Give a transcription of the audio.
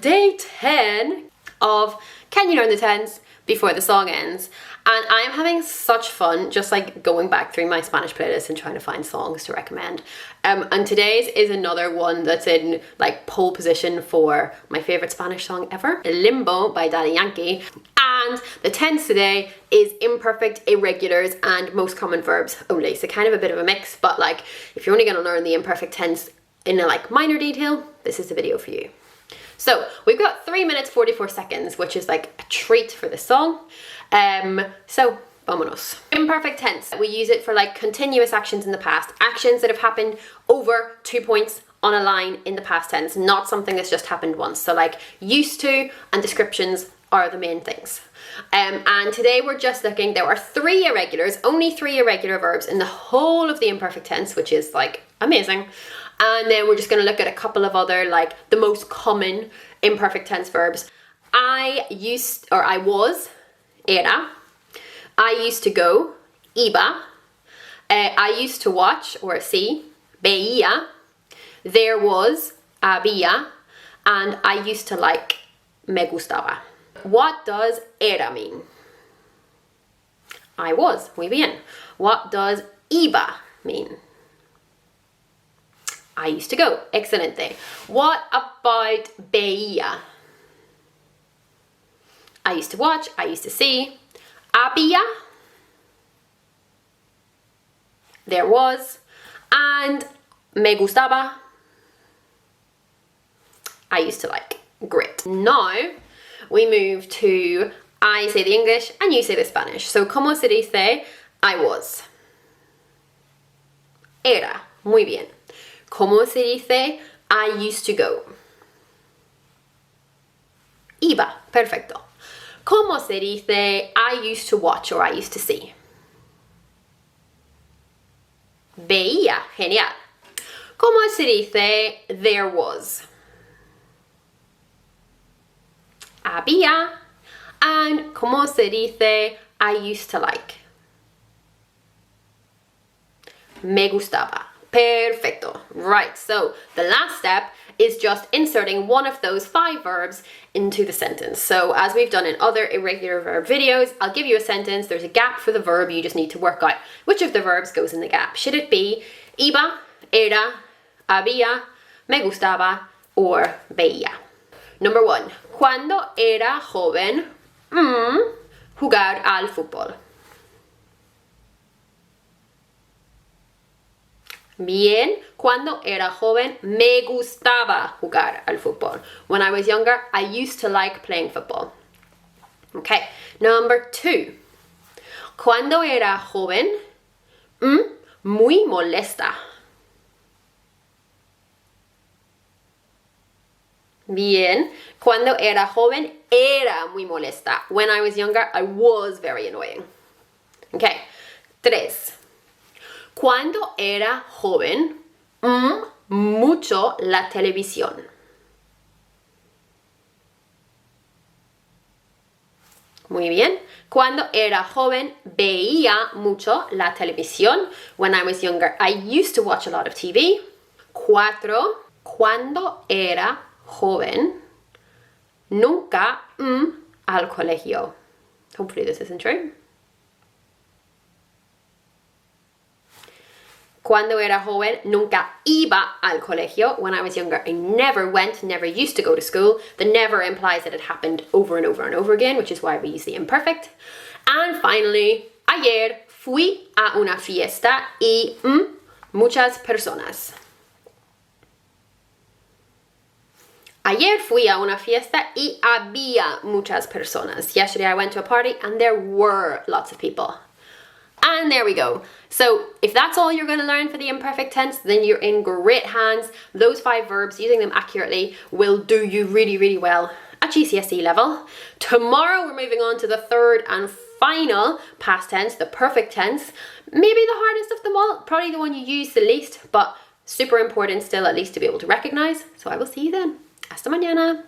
Day 10 of Can You Learn the Tense Before the Song Ends? And I am having such fun just like going back through my Spanish playlist and trying to find songs to recommend. And today's is another one that's in like pole position for my favorite Spanish song ever, Limbo by Yankee. And the tense today is imperfect, irregulars, and most common verbs only. So kind of a bit of a mix, but like if you're only going to learn the imperfect tense in a like minor detail, this is the video for you. So we've got 3 minutes 44 seconds, which is like a treat for this song. So vámonos. Imperfect tense, we use it for like continuous actions in the past, actions that have happened over 2 points on a line in the past tense, not something that's just happened once. So like used to and descriptions are the main things. And today we're just looking, there are 3 irregulars, only 3 irregular verbs in the whole of the imperfect tense, which is like amazing. And then we're just going to look at a couple of other, like the most common imperfect tense verbs. I was, era. I used to go, iba. I used to watch or see, veía. There was, había. And I used to like, me gustaba. What does era mean? I was, muy bien. What does iba mean? I used to go. Excelente. What about veía? I used to watch. I used to see. Había. There was. And me gustaba. I used to like. Great. Now we move to I say the English and you say the Spanish. So, ¿cómo se dice I was? Era. Muy bien. ¿Cómo se dice I used to go? Iba. Perfecto. ¿Cómo se dice I used to watch or I used to see? Veía. Genial. ¿Cómo se dice there was? Había. And ¿cómo se dice I used to like? Me gustaba. Perfecto. Right, so the last step is just inserting one of those 5 verbs into the sentence. So as we've done in other irregular verb videos, I'll give you a sentence, there's a gap for the verb, you just need to work out which of the verbs goes in the gap. Should it be iba, era, había, me gustaba, or veía? Number 1. Cuando era joven, jugar al fútbol. Bien, cuando era joven me gustaba jugar al fútbol. When I was younger, I used to like playing football. Okay, number 2. Cuando era joven, muy molesta. Bien, cuando era joven era muy molesta. When I was younger, I was very annoying. Okay, 3. Cuando era joven, mucho la televisión. Muy bien. Cuando era joven, veía mucho la televisión. When I was younger, I used to watch a lot of TV. 4. Cuando era joven, nunca al colegio. Hopefully this isn't true. Cuando era joven, nunca iba al colegio. When I was younger, I never went, never used to go to school. The never implies that it happened over and over and over again, which is why we use the imperfect. And finally, ayer fui a una fiesta y muchas personas. Ayer fui a una fiesta y había muchas personas. Yesterday I went to a party and there were lots of people. And there we go. So if that's all you're going to learn for the imperfect tense, then you're in great hands. Those 5 verbs, using them accurately, will do you really, really well at GCSE level. Tomorrow we're moving on to the 3rd and final past tense, the perfect tense. Maybe the hardest of them all, probably the one you use the least, but super important still at least to be able to recognize. So I will see you then. Hasta mañana.